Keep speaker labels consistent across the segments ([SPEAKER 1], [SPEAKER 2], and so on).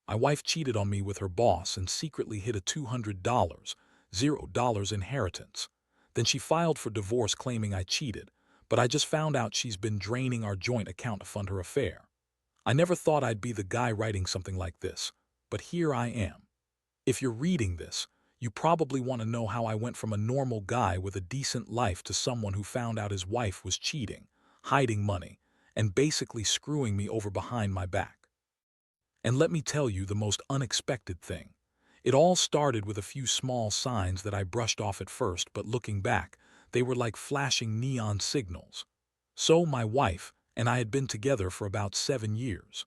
[SPEAKER 1] My wife cheated on me with her boss and secretly hid a $200, $0 inheritance. Then she filed for divorce claiming I cheated, but I just found out she's been draining our joint account to fund her affair. I never thought I'd be the guy writing something like this, but here I am. If you're reading this, you probably want to know how I went from a normal guy with a decent life to someone who found out his wife was cheating, hiding money, and basically screwing me over behind my back. And let me tell you the most unexpected thing. It all started with a few small signs that I brushed off at first, but looking back, they were like flashing neon signals. So my wife and I had been together for about 7 years.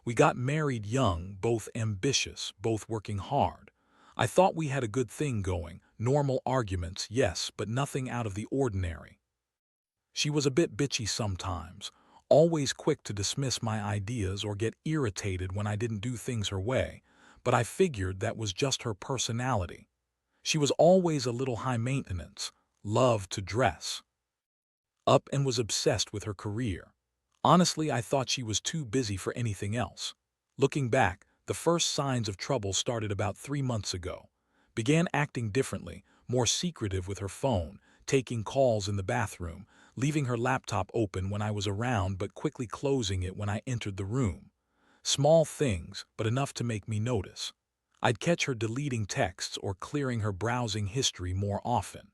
[SPEAKER 1] We got married young, both ambitious, both working hard. I thought we had a good thing going, normal arguments, yes, but nothing out of the ordinary. She was a bit bitchy sometimes, always quick to dismiss my ideas or get irritated when I didn't do things her way, but I figured that was just her personality. She was always a little high maintenance, loved to dress up and was obsessed with her career. Honestly, I thought she was too busy for anything else. Looking back, the first signs of trouble started about 3 months ago. Began acting differently, more secretive with her phone, taking calls in the bathroom, leaving her laptop open when I was around but quickly closing it when I entered the room. Small things, but enough to make me notice. I'd catch her deleting texts or clearing her browsing history more often.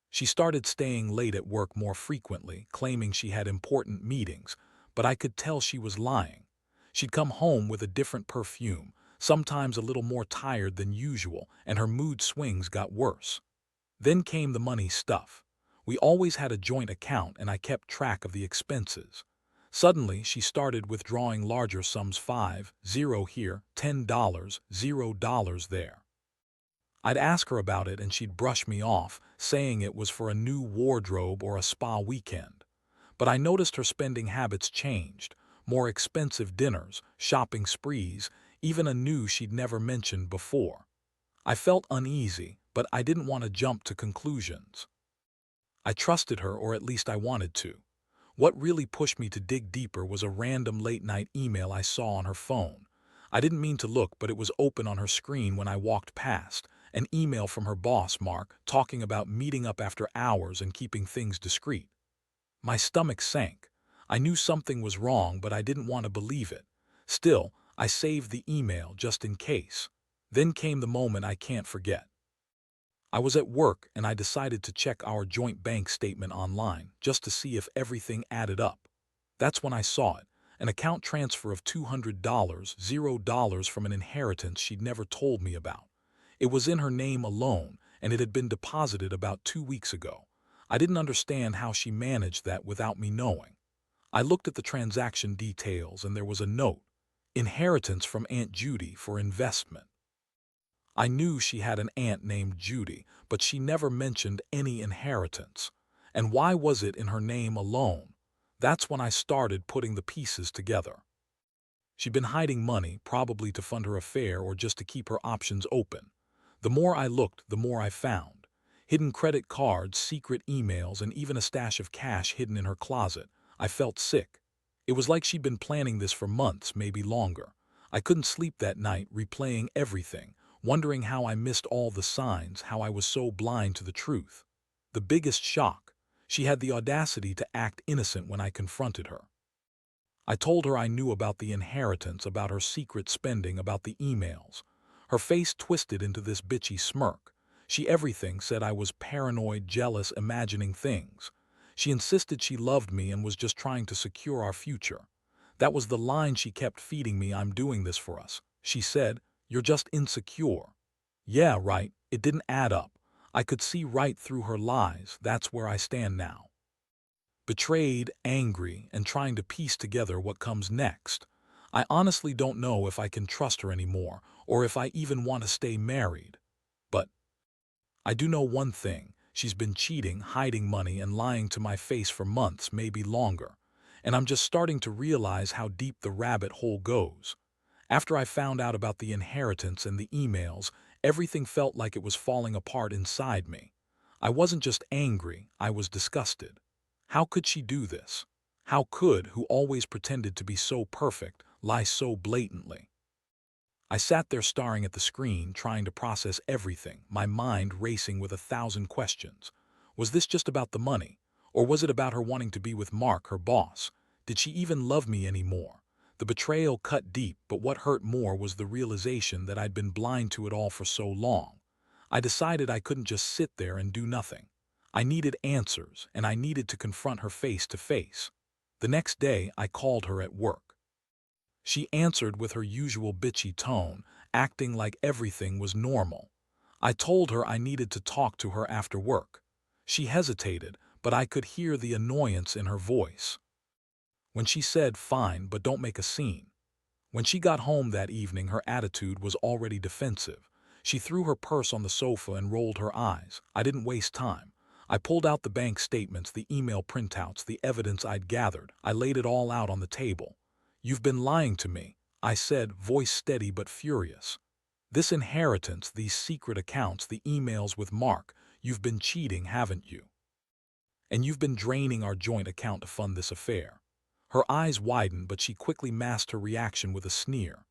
[SPEAKER 1] She started staying late at work more frequently, claiming she had important meetings, but I could tell she was lying. She'd come home with a different perfume, sometimes a little more tired than usual, and her mood swings got worse. Then came the money stuff. We always had a joint account and I kept track of the expenses. Suddenly, she started withdrawing larger sums, 5, 0 here, $10, $0 there. I'd ask her about it and she'd brush me off, saying it was for a new wardrobe or a spa weekend. But I noticed her spending habits changed, more expensive dinners, shopping sprees, even a new she'd never mentioned before. I felt uneasy, but I didn't want to jump to conclusions. I trusted her, or at least I wanted to. What really pushed me to dig deeper was a random late-night email I saw on her phone. I didn't mean to look, but it was open on her screen when I walked past. An email from her boss, Mark, talking about meeting up after hours and keeping things discreet. My stomach sank. I knew something was wrong, but I didn't want to believe it. Still, I saved the email just in case. Then came the moment I can't forget. I was at work and I decided to check our joint bank statement online just to see if everything added up. That's when I saw it, an account transfer of $200, $0 from an inheritance she'd never told me about. It was in her name alone, and it had been deposited about 2 weeks ago. I didn't understand how she managed that without me knowing. I looked at the transaction details and there was a note, inheritance from Aunt Judy for investment. I knew she had an aunt named Judy, but she never mentioned any inheritance. And why was it in her name alone? That's when I started putting the pieces together. She'd been hiding money, probably to fund her affair or just to keep her options open. The more I looked, the more I found. Hidden credit cards, secret emails, and even a stash of cash hidden in her closet. I felt sick. It was like she'd been planning this for months, maybe longer. I couldn't sleep that night, replaying everything, wondering how I missed all the signs, how I was so blind to the truth. The biggest shock: she had the audacity to act innocent when I confronted her. I told her I knew about the inheritance, about her secret spending, about the emails. Her face twisted into this bitchy smirk. She everything said I was paranoid, jealous, imagining things. She insisted she loved me and was just trying to secure our future. That was the line she kept feeding me. I'm doing this for us. She said, you're just insecure. Yeah, right. It didn't add up. I could see right through her lies. That's where I stand now. Betrayed, angry, and trying to piece together what comes next. I honestly don't know if I can trust her anymore, or if I even want to stay married. But I do know one thing: she's been cheating, hiding money, and lying to my face for months, maybe longer. And I'm just starting to realize how deep the rabbit hole goes. After I found out about the inheritance and the emails, everything felt like it was falling apart inside me. I wasn't just angry, I was disgusted. How could she do this? How could, who always pretended to be so perfect, lie so blatantly? I sat there staring at the screen, trying to process everything, my mind racing with 1,000 questions. Was this just about the money? Or was it about her wanting to be with Mark, her boss? Did she even love me anymore? The betrayal cut deep, but what hurt more was the realization that I'd been blind to it all for so long. I decided I couldn't just sit there and do nothing. I needed answers, and I needed to confront her face to face. The next day, I called her at work. She answered with her usual bitchy tone, acting like everything was normal. I told her I needed to talk to her after work. She hesitated, but I could hear the annoyance in her voice. When she said, "Fine, but don't make a scene." When she got home that evening, her attitude was already defensive. She threw her purse on the sofa and rolled her eyes. I didn't waste time. I pulled out the bank statements, the email printouts, the evidence I'd gathered. I laid it all out on the table. "You've been lying to me," I said, voice steady but furious. "This inheritance, these secret accounts, the emails with Mark, you've been cheating, haven't you? And you've been draining our joint account to fund this affair." Her eyes widened, but she quickly masked her reaction with a sneer.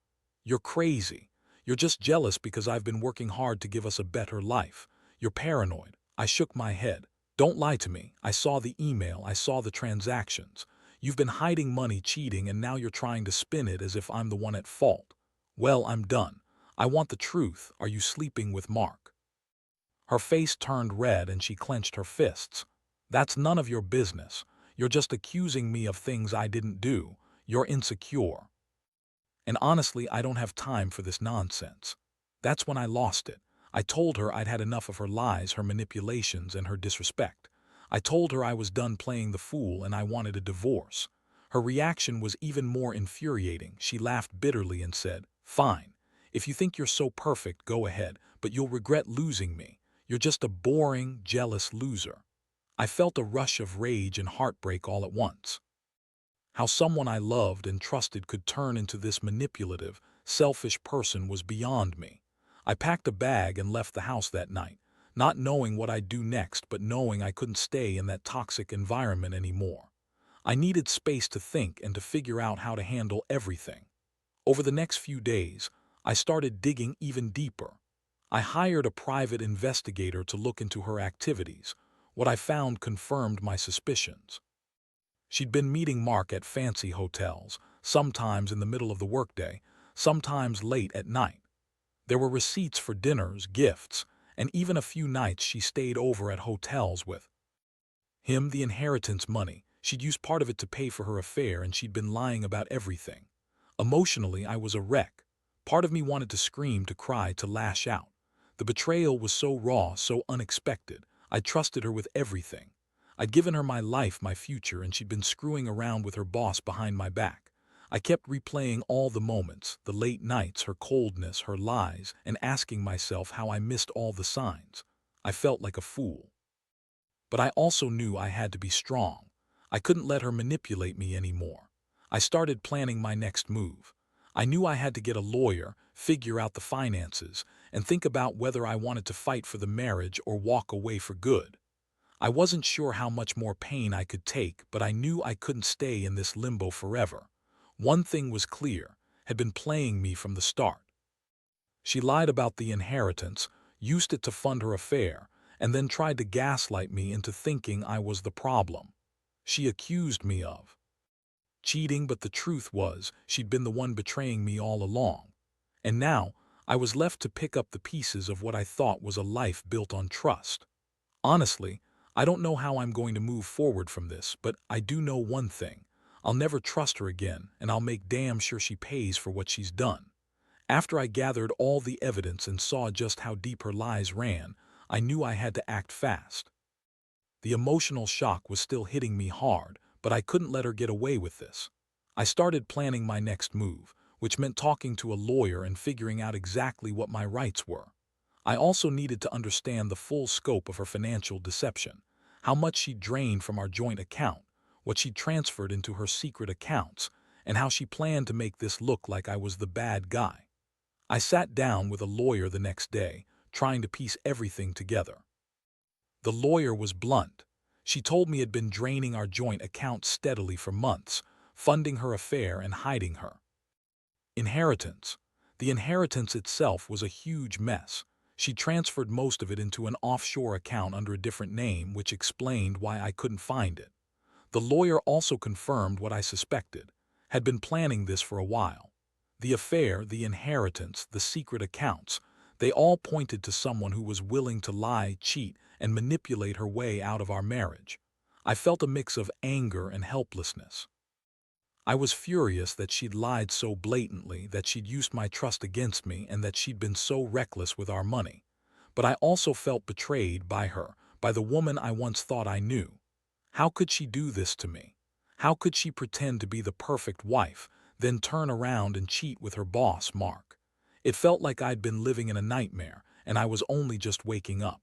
[SPEAKER 1] "You're crazy. You're just jealous because I've been working hard to give us a better life. You're paranoid." I shook my head. "Don't lie to me. I saw the email. I saw the transactions. You've been hiding money, cheating, and now you're trying to spin it as if I'm the one at fault. Well, I'm done. I want the truth. Are you sleeping with Mark?" Her face turned red and she clenched her fists. "That's none of your business. You're just accusing me of things I didn't do. You're insecure. And honestly, I don't have time for this nonsense." That's when I lost it. I told her I'd had enough of her lies, her manipulations, and her disrespect. I told her I was done playing the fool and I wanted a divorce. Her reaction was even more infuriating. She laughed bitterly and said, "Fine. If you think you're so perfect, go ahead, but you'll regret losing me. You're just a boring, jealous loser." I felt a rush of rage and heartbreak all at once. How someone I loved and trusted could turn into this manipulative, selfish person was beyond me. I packed a bag and left the house that night, not knowing what I'd do next, but knowing I couldn't stay in that toxic environment anymore. I needed space to think and to figure out how to handle everything. Over the next few days, I started digging even deeper. I hired a private investigator to look into her activities. What I found confirmed my suspicions. She'd been meeting Mark at fancy hotels, sometimes in the middle of the workday, sometimes late at night. There were receipts for dinners, gifts, and even a few nights she stayed over at hotels with him. The inheritance money, she'd used part of it to pay for her affair, and she'd been lying about everything. Emotionally, I was a wreck. Part of me wanted to scream, to cry, to lash out. The betrayal was so raw, so unexpected. I trusted her with everything. I'd given her my life, my future, and she'd been screwing around with her boss behind my back. I kept replaying all the moments, the late nights, her coldness, her lies, and asking myself how I missed all the signs. I felt like a fool. But I also knew I had to be strong. I couldn't let her manipulate me anymore. I started planning my next move. I knew I had to get a lawyer, figure out the finances, and think about whether I wanted to fight for the marriage or walk away for good. I wasn't sure how much more pain I could take, but I knew I couldn't stay in this limbo forever. One thing was clear, had been playing me from the start. She lied about the inheritance, used it to fund her affair, and then tried to gaslight me into thinking I was the problem. She accused me of cheating, but the truth was she'd been the one betraying me all along. And now I was left to pick up the pieces of what I thought was a life built on trust. Honestly, I don't know how I'm going to move forward from this, but I do know one thing. I'll never trust her again, and I'll make damn sure she pays for what she's done. After I gathered all the evidence and saw just how deep her lies ran, I knew I had to act fast. The emotional shock was still hitting me hard, but I couldn't let her get away with this. I started planning my next move, which meant talking to a lawyer and figuring out exactly what my rights were. I also needed to understand the full scope of her financial deception, how much she drained from our joint account, what she transferred into her secret accounts, and how she planned to make this look like I was the bad guy. I sat down with a lawyer the next day, trying to piece everything together. The lawyer was blunt. She told me had been draining our joint account steadily for months, funding her affair and hiding her inheritance. The inheritance itself was a huge mess. She transferred most of it into an offshore account under a different name, which explained why I couldn't find it. The lawyer also confirmed what I suspected, had been planning this for a while. The affair, the inheritance, the secret accounts, they all pointed to someone who was willing to lie, cheat, and manipulate her way out of our marriage. I felt a mix of anger and helplessness. I was furious that she'd lied so blatantly, that she'd used my trust against me, and that she'd been so reckless with our money. But I also felt betrayed by her, by the woman I once thought I knew. How could she do this to me? How could she pretend to be the perfect wife, then turn around and cheat with her boss, Mark? It felt like I'd been living in a nightmare, and I was only just waking up.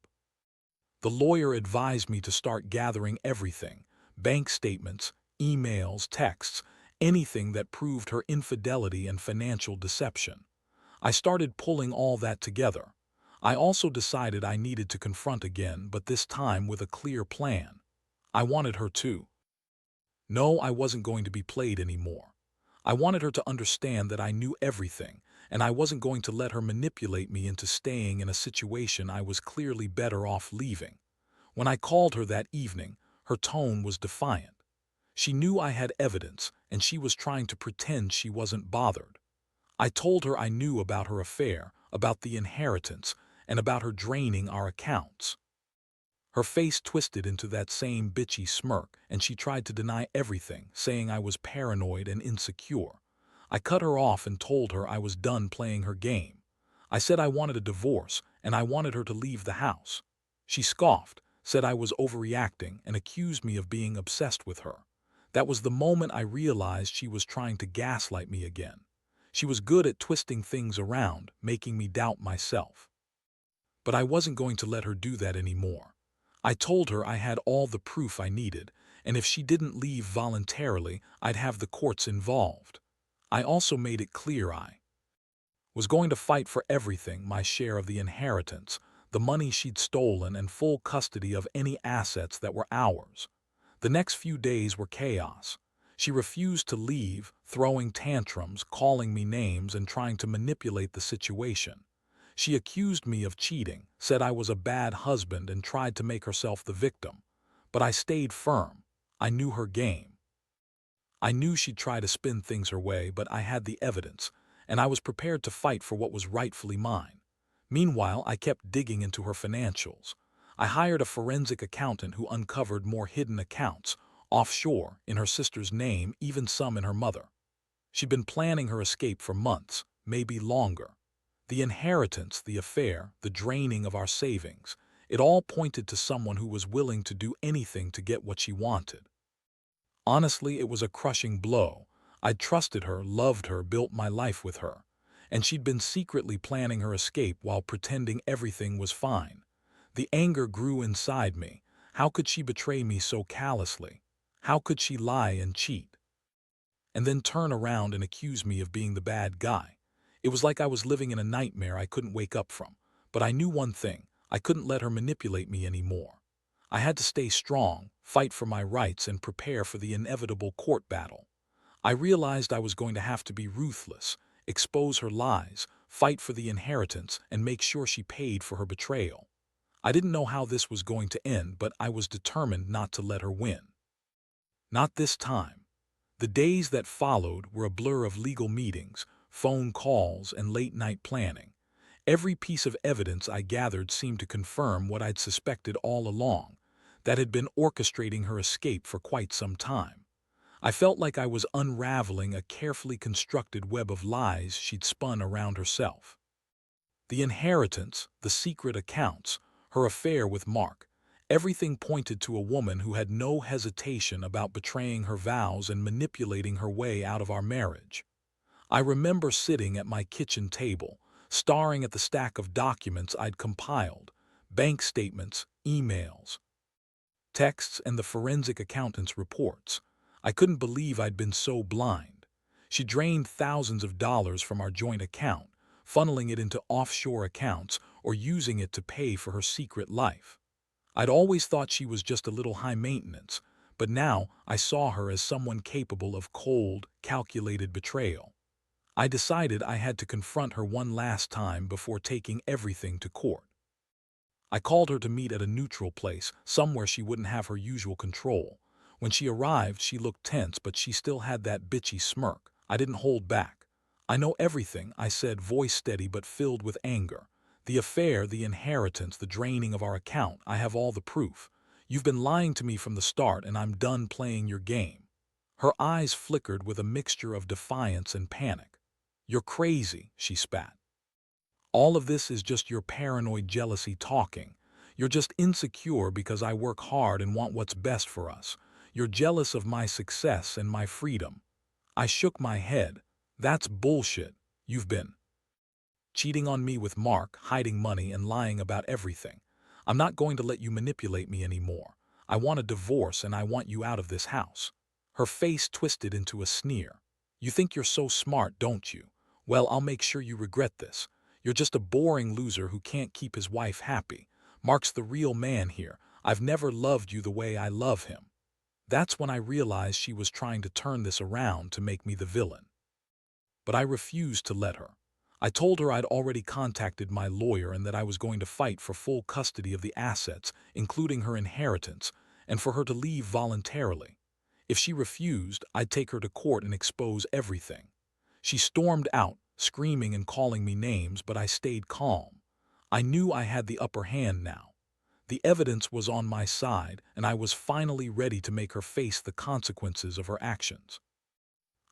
[SPEAKER 1] The lawyer advised me to start gathering everything: bank statements, emails, texts, anything that proved her infidelity and financial deception. I started pulling all that together. I also decided I needed to confront again, but this time with a clear plan. I wanted her to know I wasn't going to be played anymore. I wanted her to understand that I knew everything, and I wasn't going to let her manipulate me into staying in a situation I was clearly better off leaving. When I called her that evening, her tone was defiant. She knew I had evidence, and she was trying to pretend she wasn't bothered. I told her I knew about her affair, about the inheritance, and about her draining our accounts. Her face twisted into that same bitchy smirk, and she tried to deny everything, saying I was paranoid and insecure. I cut her off and told her I was done playing her game. I said I wanted a divorce, and I wanted her to leave the house. She scoffed, said I was overreacting, and accused me of being obsessed with her. That was the moment I realized she was trying to gaslight me again. She was good at twisting things around, making me doubt myself. But I wasn't going to let her do that anymore. I told her I had all the proof I needed, and if she didn't leave voluntarily, I'd have the courts involved. I also made it clear I was going to fight for everything: my share of the inheritance, the money she'd stolen, and full custody of any assets that were ours. The next few days were chaos. She refused to leave, throwing tantrums, calling me names, and trying to manipulate the situation. She accused me of cheating, said I was a bad husband, and tried to make herself the victim. But I stayed firm. I knew her game. I knew she'd try to spin things her way, but I had the evidence, and I was prepared to fight for what was rightfully mine. Meanwhile, I kept digging into her financials. I hired a forensic accountant who uncovered more hidden accounts, offshore, in her sister's name, even some in her mother. She'd been planning her escape for months, maybe longer. The inheritance, the affair, the draining of our savings, it all pointed to someone who was willing to do anything to get what she wanted. Honestly, it was a crushing blow. I'd trusted her, loved her, built my life with her. And she'd been secretly planning her escape while pretending everything was fine. The anger grew inside me. How could she betray me so callously? How could she lie and cheat? And then turn around and accuse me of being the bad guy? It was like I was living in a nightmare I couldn't wake up from. But I knew one thing: I couldn't let her manipulate me anymore. I had to stay strong, fight for my rights, and prepare for the inevitable court battle. I realized I was going to have to be ruthless, expose her lies, fight for the inheritance, and make sure she paid for her betrayal. I didn't know how this was going to end, but I was determined not to let her win. Not this time. The days that followed were a blur of legal meetings, phone calls, and late-night planning. Every piece of evidence I gathered seemed to confirm what I'd suspected all along: that had been orchestrating her escape for quite some time. I felt like I was unraveling a carefully constructed web of lies she'd spun around herself. The inheritance, the secret accounts, her affair with Mark, everything pointed to a woman who had no hesitation about betraying her vows and manipulating her way out of our marriage. I remember sitting at my kitchen table, staring at the stack of documents I'd compiled: bank statements, emails, texts, and the forensic accountant's reports. I couldn't believe I'd been so blind. She drained thousands of dollars from our joint account, funneling it into offshore accounts or using it to pay for her secret life. I'd always thought she was just a little high maintenance, but now I saw her as someone capable of cold, calculated betrayal. I decided I had to confront her one last time before taking everything to court. I called her to meet at a neutral place, somewhere she wouldn't have her usual control. When she arrived, she looked tense, but she still had that bitchy smirk. I didn't hold back. "I know everything," I said, voice steady but filled with anger. "The affair, the inheritance, the draining of our account, I have all the proof. You've been lying to me from the start, and I'm done playing your game." Her eyes flickered with a mixture of defiance and panic. "You're crazy," she spat. "All of this is just your paranoid jealousy talking. You're just insecure because I work hard and want what's best for us. You're jealous of my success and my freedom." I shook my head. "That's bullshit. You've been cheating on me with Mark, hiding money, and lying about everything. I'm not going to let you manipulate me anymore. I want a divorce and I want you out of this house." Her face twisted into a sneer. "You think you're so smart, don't you? Well, I'll make sure you regret this. You're just a boring loser who can't keep his wife happy. Mark's the real man here. I've never loved you the way I love him." That's when I realized she was trying to turn this around to make me the villain. But I refused to let her. I told her I'd already contacted my lawyer and that I was going to fight for full custody of the assets, including her inheritance, and for her to leave voluntarily. If she refused, I'd take her to court and expose everything. She stormed out, screaming and calling me names, but I stayed calm. I knew I had the upper hand now. The evidence was on my side, and I was finally ready to make her face the consequences of her actions.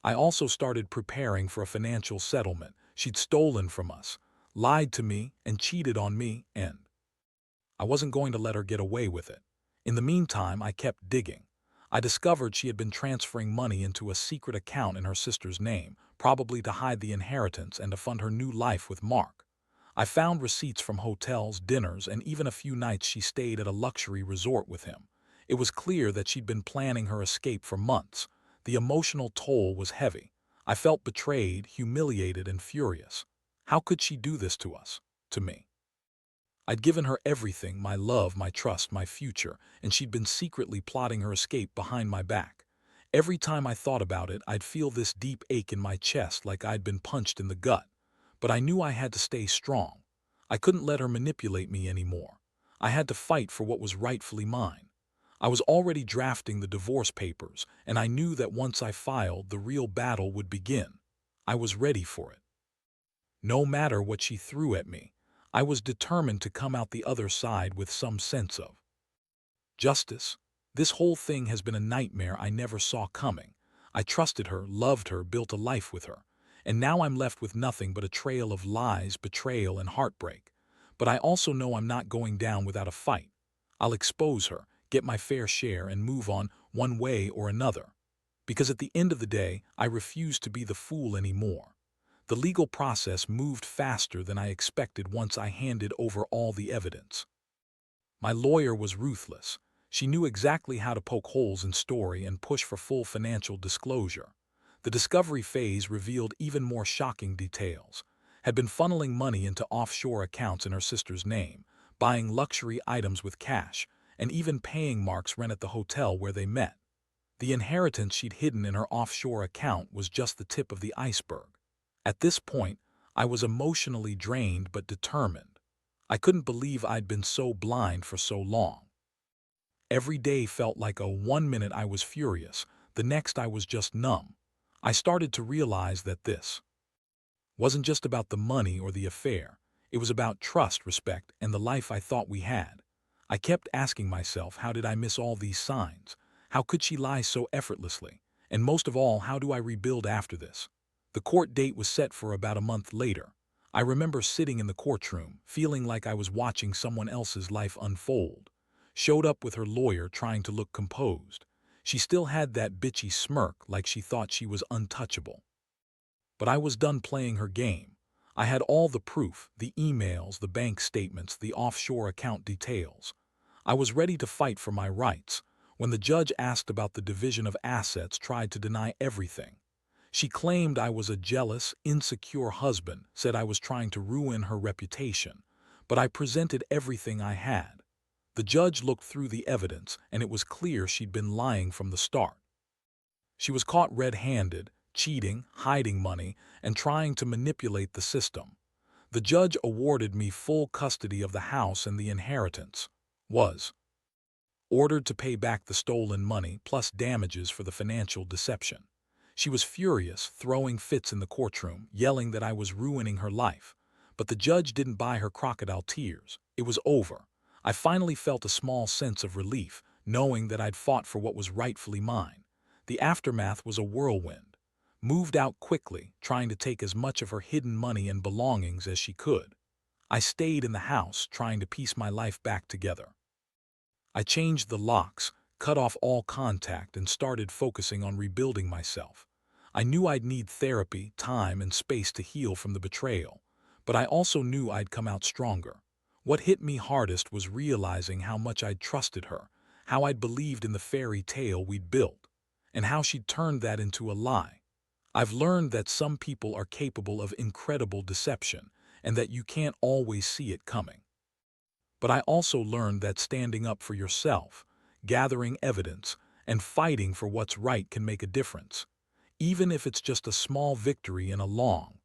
[SPEAKER 1] I also started preparing for a financial settlement. She'd stolen from us, lied to me, and cheated on me, and I wasn't going to let her get away with it. In the meantime, I kept digging. I discovered she had been transferring money into a secret account in her sister's name, probably to hide the inheritance and to fund her new life with Mark. I found receipts from hotels, dinners, and even a few nights she stayed at a luxury resort with him. It was clear that she'd been planning her escape for months. The emotional toll was heavy. I felt betrayed, humiliated, and furious. How could she do this to us? To me? I'd given her everything, my love, my trust, my future, and she'd been secretly plotting her escape behind my back. Every time I thought about it, I'd feel this deep ache in my chest like I'd been punched in the gut. But I knew I had to stay strong. I couldn't let her manipulate me anymore. I had to fight for what was rightfully mine. I was already drafting the divorce papers, and I knew that once I filed, the real battle would begin. I was ready for it. No matter what she threw at me, I was determined to come out the other side with some sense of justice. This whole thing has been a nightmare I never saw coming. I trusted her, loved her, built a life with her. And now I'm left with nothing but a trail of lies, betrayal, and heartbreak. But I also know I'm not going down without a fight. I'll expose her, get my fair share, and move on one way or another. Because at the end of the day, I refuse to be the fool anymore. The legal process moved faster than I expected once I handed over all the evidence. My lawyer was ruthless. She knew exactly how to poke holes in story and push for full financial disclosure. The discovery phase revealed even more shocking details. Had been funneling money into offshore accounts in her sister's name, buying luxury items with cash, and even paying Mark's rent at the hotel where they met. The inheritance she'd hidden in her offshore account was just the tip of the iceberg. At this point, I was emotionally drained but determined. I couldn't believe I'd been so blind for so long. Every day felt like a 1 minute I was furious, the next I was just numb. I started to realize that this wasn't just about the money or the affair. It was about trust, respect, and the life I thought we had. I kept asking myself, how did I miss all these signs? How could she lie so effortlessly? And most of all, how do I rebuild after this? The court date was set for about a month later. I remember sitting in the courtroom, feeling like I was watching someone else's life unfold. Showed up with her lawyer trying to look composed. She still had that bitchy smirk like she thought she was untouchable. But I was done playing her game. I had all the proof, the emails, the bank statements, the offshore account details. I was ready to fight for my rights. When the judge asked about the division of assets, tried to deny everything. She claimed I was a jealous, insecure husband, said I was trying to ruin her reputation. But I presented everything I had. The judge looked through the evidence, and it was clear she'd been lying from the start. She was caught red-handed, cheating, hiding money, and trying to manipulate the system. The judge awarded me full custody of the house and the inheritance. Was ordered to pay back the stolen money plus damages for the financial deception. She was furious, throwing fits in the courtroom, yelling that I was ruining her life. But the judge didn't buy her crocodile tears. It was over. I finally felt a small sense of relief, knowing that I'd fought for what was rightfully mine. The aftermath was a whirlwind. Moved out quickly, trying to take as much of her hidden money and belongings as she could. I stayed in the house, trying to piece my life back together. I changed the locks, cut off all contact, and started focusing on rebuilding myself. I knew I'd need therapy, time, and space to heal from the betrayal, but I also knew I'd come out stronger. What hit me hardest was realizing how much I'd trusted her, how I'd believed in the fairy tale we'd built, and how she'd turned that into a lie. I've learned that some people are capable of incredible deception, and that you can't always see it coming. But I also learned that standing up for yourself, gathering evidence, and fighting for what's right can make a difference, even if it's just a small victory in a long,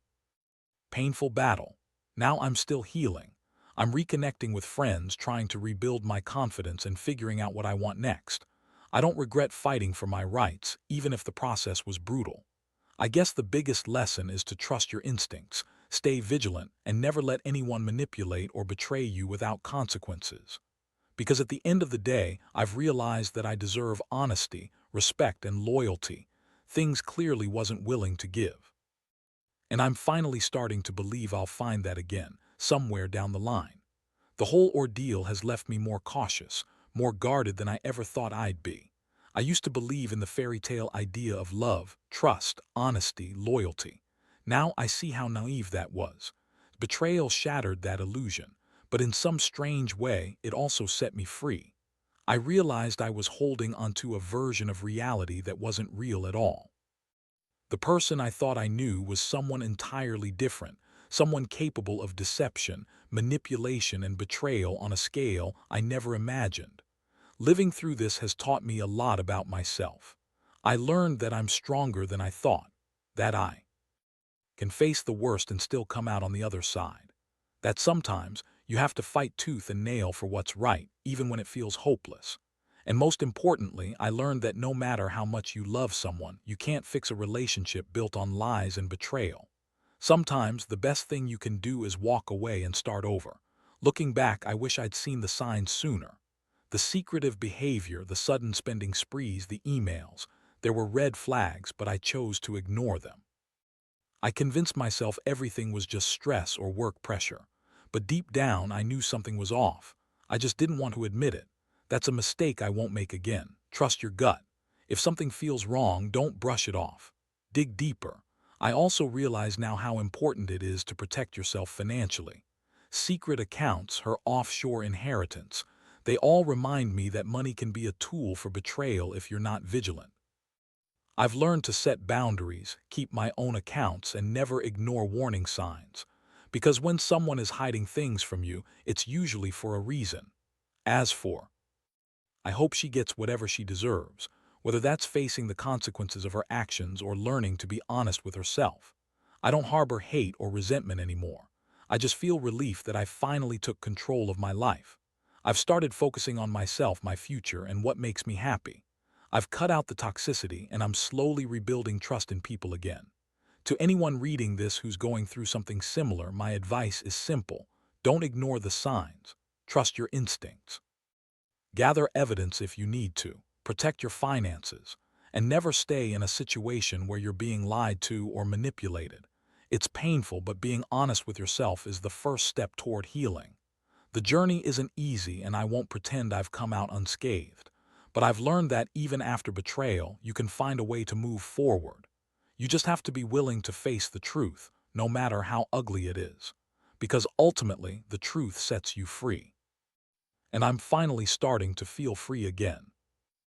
[SPEAKER 1] painful battle. Now I'm still healing. I'm reconnecting with friends, trying to rebuild my confidence and figuring out what I want next. I don't regret fighting for my rights, even if the process was brutal. I guess the biggest lesson is to trust your instincts, stay vigilant, and never let anyone manipulate or betray you without consequences. Because at the end of the day, I've realized that I deserve honesty, respect, and loyalty, things clearly wasn't willing to give. And I'm finally starting to believe I'll find that again, somewhere down the line. The whole ordeal has left me more cautious, more guarded than I ever thought I'd be. I used to believe in the fairy tale idea of love, trust, honesty, loyalty. Now I see how naive that was. Betrayal shattered that illusion, but in some strange way, it also set me free. I realized I was holding onto a version of reality that wasn't real at all. The person I thought I knew was someone entirely different, someone capable of deception, manipulation, and betrayal on a scale I never imagined. Living through this has taught me a lot about myself. I learned that I'm stronger than I thought, that I can face the worst and still come out on the other side. That sometimes you have to fight tooth and nail for what's right, even when it feels hopeless. And most importantly, I learned that no matter how much you love someone, you can't fix a relationship built on lies and betrayal. Sometimes the best thing you can do is walk away and start over. Looking back, I wish I'd seen the signs sooner. The secretive behavior, the sudden spending sprees, the emails, there were red flags, but I chose to ignore them. I convinced myself everything was just stress or work pressure. But deep down, I knew something was off. I just didn't want to admit it. That's a mistake I won't make again. Trust your gut. If something feels wrong, don't brush it off. Dig deeper. I also realize now how important it is to protect yourself financially. Secret accounts, her offshore inheritance, they all remind me that money can be a tool for betrayal if you're not vigilant. I've learned to set boundaries, keep my own accounts, and never ignore warning signs. Because when someone is hiding things from you, it's usually for a reason. As for, I hope she gets whatever she deserves, whether that's facing the consequences of her actions or learning to be honest with herself. I don't harbor hate or resentment anymore. I just feel relief that I finally took control of my life. I've started focusing on myself, my future, and what makes me happy. I've cut out the toxicity, and I'm slowly rebuilding trust in people again. To anyone reading this who's going through something similar, my advice is simple. Don't ignore the signs. Trust your instincts. Gather evidence if you need to. Protect your finances. And never stay in a situation where you're being lied to or manipulated. It's painful, but being honest with yourself is the first step toward healing. The journey isn't easy, and I won't pretend I've come out unscathed. But I've learned that even after betrayal, you can find a way to move forward. You just have to be willing to face the truth, no matter how ugly it is. Because ultimately, the truth sets you free. And I'm finally starting to feel free again.